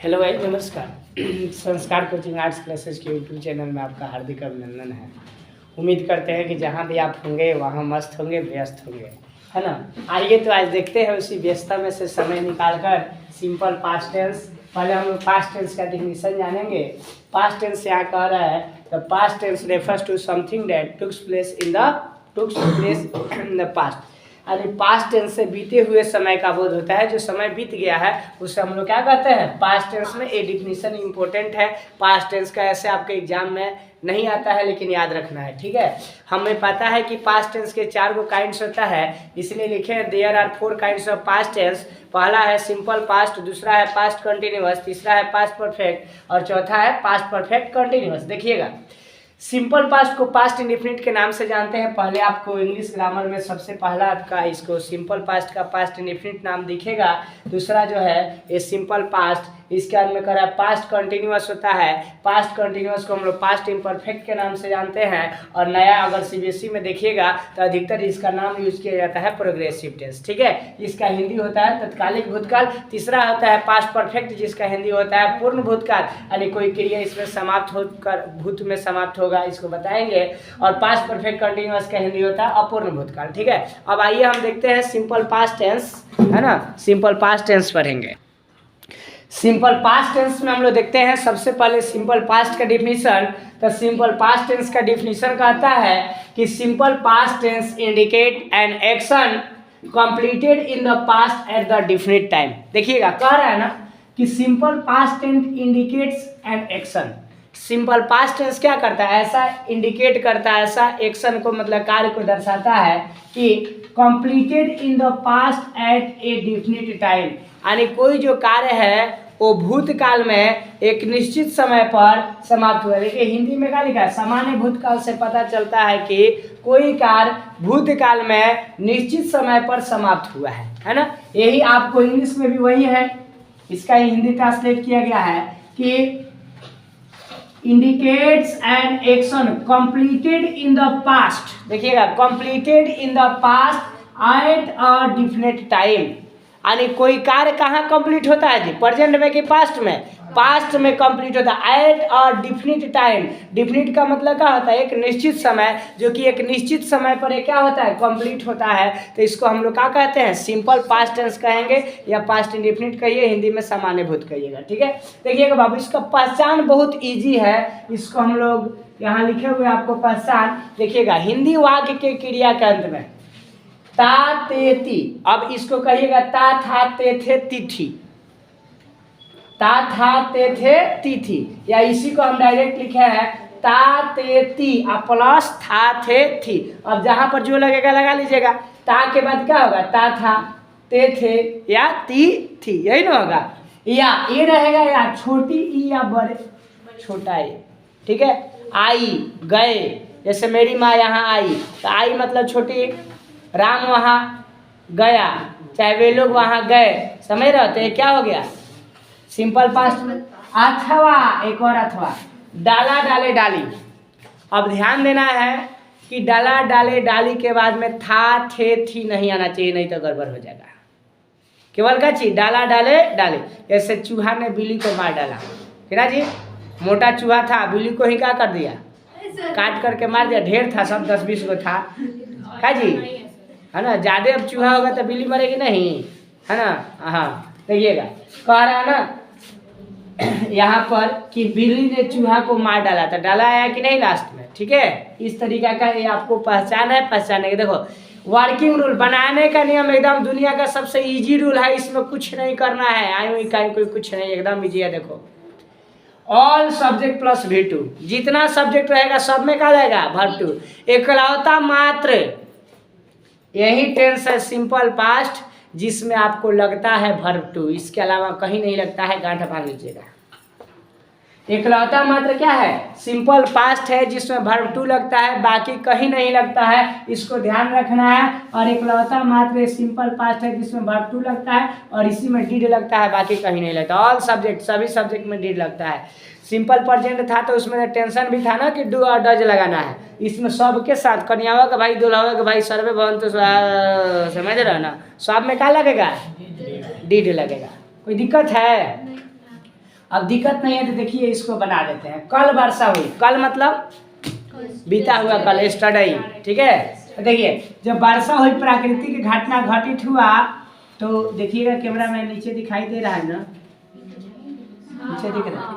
Hello भाई, नमस्कार। संस्कार कोचिंग आर्ट्स क्लासेस के यूट्यूब चैनल में आपका हार्दिक अभिनंदन है। उम्मीद करते हैं कि जहाँ भी आप होंगे वहाँ मस्त होंगे, व्यस्त होंगे, है ना। आइए तो आज देखते हैं उसी व्यस्तता में से समय निकालकर सिंपल पास्ट टेंस। पहले हम लोग पास्ट टेंस का डिफिनीशन जानेंगे। पास्ट टेंस यहाँ कह रहा है the past tense refers to something that took place in the past. यानी पास्ट टेंस से बीते हुए समय का बोध होता है। जो समय बीत गया है उससे हम लोग क्या कहते हैं, पास्ट टेंस में। ये डिफिनीशन इंपॉर्टेंट है। पास्ट टेंस का ऐसे आपके एग्जाम में नहीं आता है, लेकिन याद रखना है, ठीक है। हमें पता है कि पास्ट टेंस के 4 गो काइंड्स होता है, इसलिए लिखे हैं there are 4 kinds of past tense. पहला है सिंपल पास्ट, दूसरा है पास्ट कंटिन्यूअस, तीसरा है पास्ट परफेक्ट और चौथा है पास्ट परफेक्ट कंटिन्यूअस। देखिएगा, सिंपल पास्ट को पास्ट इंडेफिनिट के नाम से जानते हैं। पहले आपको इंग्लिश ग्रामर में सबसे पहला आपका इसको सिंपल पास्ट का पास्ट इंडेफिनिट नाम दिखेगा। दूसरा जो है ये सिंपल पास्ट, इसके अंदर में करा पास्ट कंटिन्यूअस होता है। पास्ट कंटिन्यूअस को हम लोग पास्ट इम्परफेक्ट के नाम से जानते हैं। और नया अगर सीबीएसई में देखिएगा तो अधिकतर इसका नाम यूज किया जाता है प्रोग्रेसिव टेंस, ठीक है। इसका हिंदी होता है तत्कालिक भूतकाल। तीसरा होता है पास्ट परफेक्ट, जिसका हिंदी होता है पूर्ण भूतकाल, यानी कोई क्रिया इसमें समाप्त होकर भूत में समाप्त होगा, इसको बताएंगे। और पास्ट परफेक्ट कंटिन्यूअस का हिंदी होता है अपूर्ण भूतकाल, ठीक है। अब आइए हम देखते हैं सिंपल पास्ट टेंस, है ना। सिंपल पास्ट टेंस पढ़ेंगे। सिंपल पास्ट टेंस में हम लोग देखते हैं सबसे पहले सिंपल पास्ट का डिफिनीशन। तो सिंपल पास्ट टेंस का डिफिनीशन कहता है कि simple past tense indicate an action completed in the past at the definite time. देखिएगा, कह रहा है ना कि simple past tense indicates an action. Simple past tense क्या करता है, ऐसा इंडिकेट करता है, ऐसा एक्शन को मतलब कार्य को दर्शाता है कि completed in the past at a definite time, यानी कोई जो कार्य है वो भूतकाल में एक निश्चित समय पर समाप्त हुआ है। देखिए हिंदी में क्या लिखा है, सामान्य भूतकाल से पता चलता है कि कोई कार्य भूतकाल में निश्चित समय पर समाप्त हुआ है ना। यही आपको इंग्लिश में भी वही है, इसका हिंदी ट्रांसलेट किया गया है कि indicates an action completed in the past. देखिएगा, completed in the past at a definite time, यानी कोई कार्य कहाँ कंप्लीट होता है जी, प्रेजेंट में कि पास्ट में? पास्ट में कंप्लीट होता है eight a definite time. Definite का मतलब क्या होता है, एक निश्चित समय, जो कि एक निश्चित समय पर ये क्या होता है, कंप्लीट होता है। तो इसको हम लोग क्या कहते हैं, सिंपल पास्ट टेंस कहेंगे या पास्ट इंडेफिनिट कहिए, हिंदी में सामान्य भूत कहिएगा, ठीक है। देखिएगा बाबू, इसका पहचान बहुत ईजी है। इसको हम लोग यहाँ लिखे हुए आपको पहचान देखिएगा। हिंदी वाक्य के क्रिया के अंत में ता ते ती, अब इसको कहिएगा ता था ते थे तिथि, ता था ते थे तिथि, या इसी को हम डायरेक्ट लिखे हैं ता ते ती प्लस था थे थी। अब जहां पर जो लगेगा लगा लीजिएगा। ता के बाद क्या होगा, ता था ते थे या ती थी, यही ना होगा। या ये रहेगा या छोटी ई या बड़े छोटा ई, ठीक है। आई गए, जैसे मेरी माँ यहाँ आई तो आई मतलब छोटी, राम वहाँ गया, चाहे वे लोग वहाँ गए, समझ रहे होते, क्या हो गया सिंपल पास्ट में। अथवा, एक और अथवा, डाला डाले डाली। अब ध्यान देना है कि डाला डाले डाली के बाद में था थे थी नहीं आना चाहिए, नहीं तो गड़बड़ हो जाएगा। केवल क्या चीज, डाला डाले डाले। जैसे चूहा ने बिल्ली को मार डाला, है ना जी। मोटा चूहा था, बिल्ली को ही क्या कर दिया, काट करके मार दिया। ढेर था, सब 10-20 गो था, क्या जी, है ना। ज्यादा अब चूहा होगा तो बिल्ली मरेगी नहीं, है ना। हाँ, देखिएगा कह रहा है ना यहाँ पर कि बिल्ली ने चूहा को मार डाला था, डाला आया कि नहीं लास्ट में, ठीक है। इस तरीका का ये आपको पहचान है, पहचाने के देखो वर्किंग रूल बनाने का नियम एकदम दुनिया का सबसे इजी रूल है, इसमें कुछ नहीं करना है, आई हुई का कोई कुछ नहीं, एकदम इजी है। देखो ऑल सब्जेक्ट प्लस V2, जितना सब्जेक्ट रहेगा सब में क्या रहेगा, वर्ब टू। एकलौता मात्र यही टेंस है सिंपल पास्ट जिसमें आपको लगता है वर्ब टू, इसके अलावा कहीं नहीं लगता है, गांठ बांध लीजिएगा। एकलौता मात्र क्या है, सिंपल पास्ट है जिसमें वर्ब टू लगता है, बाकी कहीं नहीं लगता है, इसको ध्यान रखना है। और एकलौता मात्र सिंपल पास्ट है जिसमें वर्ब टू लगता है और इसी में डीड लगता है, बाकी कहीं नहीं लगता। ऑल सब्जेक्ट, सभी सब्जेक्ट में डीड लगता है। सिंपल प्रेजेंट था तो उसमें टेंशन भी था ना कि डू और डज लगाना है, इसमें सबके साथ कन्यावा का भाई, दुल्हावा का भाई, सर्वे भवन, तो समझ रहे हो ना, सब में क्या लगेगा, डीड लगेगा। कोई दिक्कत है? अब दिक्कत नहीं है तो देखिए इसको बना देते हैं। कल वर्षा हुई, कल मतलब बीता हुआ कल, स्टडी, ठीक है। तो देखिए जब वर्षा हुई, प्राकृतिक घटना घटित हुआ, तो देखिएगा कैमरा में नीचे दिखाई दे रहा है ना, नीचे दिख रहा है।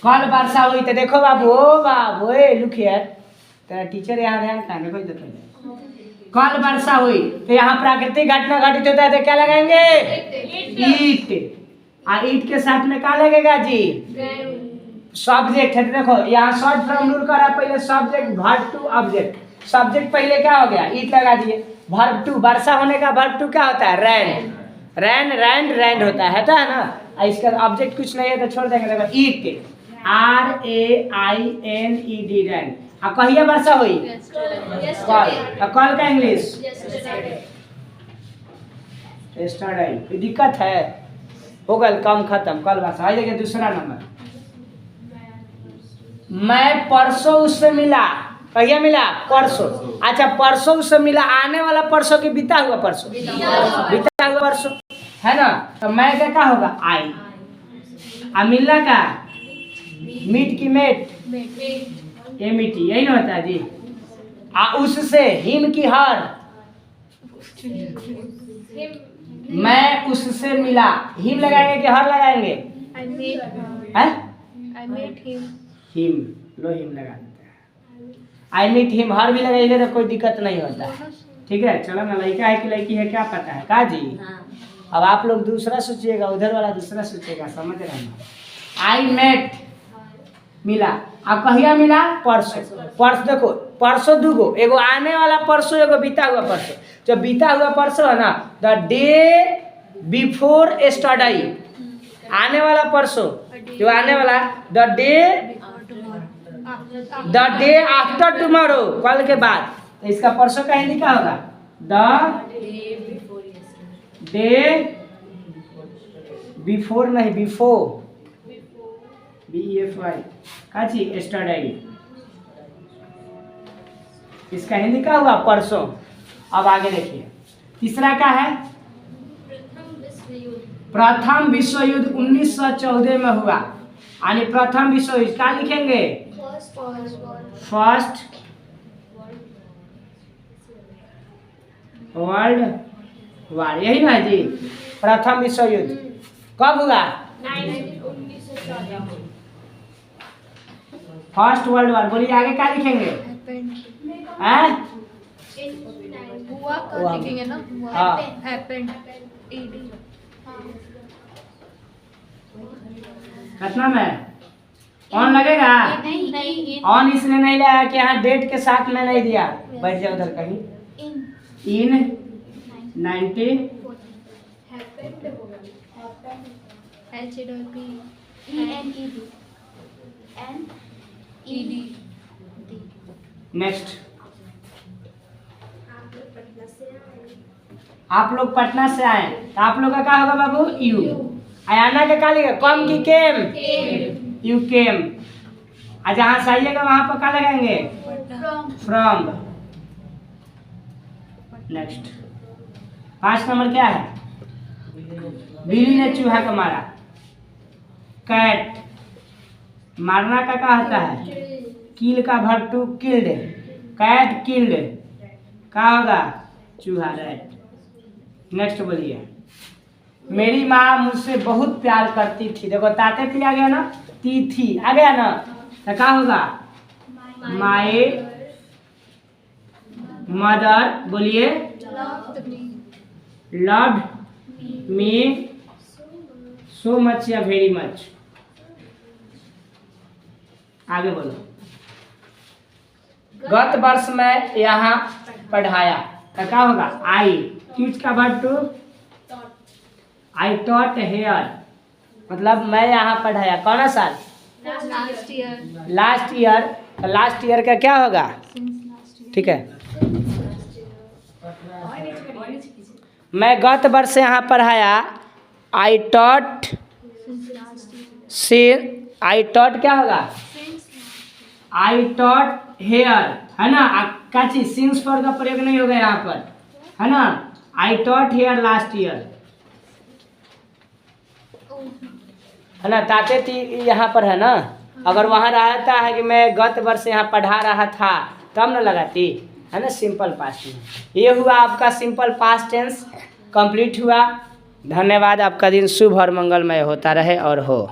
कल वर्षा हुई तो देखो बाबू, ओ बाबू लुक हियर, तेरा टीचर यहाँ ध्यान कहाँ देखो इधर। कल वर्षा हुई तो यहाँ प्राकृतिक घटना घटित होता है तो क्या लगाएंगे? ईट। और ईट के साथ में क्या लगेगा जी? सब्जेक्ट है। देखो यहाँ शॉर्ट फॉर्म रूल करा, पहले subject verb two object. Subject पहले क्या हो गया? ईट लगा दिए। वर्ब टू, वर्षा होने का वर्ब टू क्या होता है? रैन। रैन रैन रैन होता है ना। इसका ऑब्जेक्ट कुछ नहीं है तो छोड़ देंगे। देखो ईट, RAINED, रैन। अब कहिए वर्षा हुई? कल। कल का इंग्लिश यस्टरडे। कोई दिक्कत है? हो गया, काम खत्म। कल वर्षा। आइए देखिए दूसरा नंबर। मैं परसों उससे मिला। कहिए मिला? परसों। अच्छा, परसों उससे मिला, आने वाला परसों की बीता हुआ परसों, बीता हुआ परसों है ना। तो मैं क्या होगा? आई। आ मिलना का मीट की मेट, MT, यही ना होता है जी। उससे हिम की हर, मैं उससे मिला। हिम लगाएंगे कि हर लगाएंगे? हिम, लो हिम लगा देते हैं। आई मीट हिम, हर भी लगाइए तो कोई दिक्कत नहीं होता, ठीक है। चलो ना, लड़का है कि लड़की है क्या पता है का जी। अब आप लोग दूसरा सोचिएगा, उधर वाला दूसरा सोचिएगा, समझ रहे हैं। आई मेट, मिला। अब कहिया मिला? परसों। परसों देखो, परसों दूगो, एगो आने वाला परसों, एगो बीता हुआ परसों। जो बीता हुआ परसों है ना, द डे बिफोर यस्टरडे, आने वाला परसों, जो आने वाला, द डे आफ्टर टुमारो, कल के बाद। तो इसका परसों का हिंदी क्या होगा? द डे बिफोर, नहीं बिफोर, BEFY काची यस्टरडे। इसका हिंदी क्या हुआ? परसों। अब आगे देखिए, तीसरा क्या है? प्रथम विश्व युद्ध 1914 में हुआ। यानी प्रथम विश्व युद्ध क्या लिखेंगे? फर्स्ट वर्ल्ड वार, यही ना जी। प्रथम विश्व युद्ध कब हुआ? First world war. बोलिए आगे क्या लिखेंगे? हुआ का लिखेंगे ना। हाँ। कितना में ऑन लगेगा? नहीं, ऑन इसलिए नहीं लगा कि यहाँ डेट के साथ में नहीं दिया। बैठ जाओ उधर कहीं। इन 90 नेक्स्ट। आप लोग पटना से आए तो आप लोग का क्या होगा बाबू? यू। आयाना का क्या लिखा? कम की केम? You came. और जहाँ से आइएगा वहां पर क्या लगाएंगे? फ्रॉम। नेक्स्ट। 5 नंबर क्या है? बिल्ली ने चूहा को मारा। कैट, मारना का क्या होता है? किल का verb two killed. Cat killed, क्या होगा? चूहा, राइट। नेक्स्ट बोलिए। मेरी माँ मुझसे बहुत प्यार करती थी। देखो ताते थी आ गया ना, थी आ गया ना, तो क्या होगा? माय मदर, बोलिए, लव्ड मी सो मच या वेरी मच। आगे बोलो। गत वर्ष में यहाँ पढ़ाया, तो क्या होगा? आई। टीच का verb two I taught here, मतलब मैं यहाँ पढ़ाया। कौन सा साल? Last year. तो लास्ट ईयर का क्या होगा? ठीक है। मैं गत वर्ष यहाँ पढ़ाया। आई टॉट क्या होगा? आई टॉट हेयर, है ना। क्या चीज? सिंस फॉर का प्रयोग नहीं होगा यहाँ पर, है ना। I taught here last year. है ना, ताते थी यहाँ पर है ना, अगर वहाँ रहता है कि मैं गत वर्ष यहाँ पढ़ा रहा था तब न लगाती, है ना, सिंपल पास्ट में। ये हुआ आपका सिंपल पास्ट टेंस कंप्लीट हुआ। धन्यवाद, आपका दिन शुभ और मंगलमय होता रहे और हो।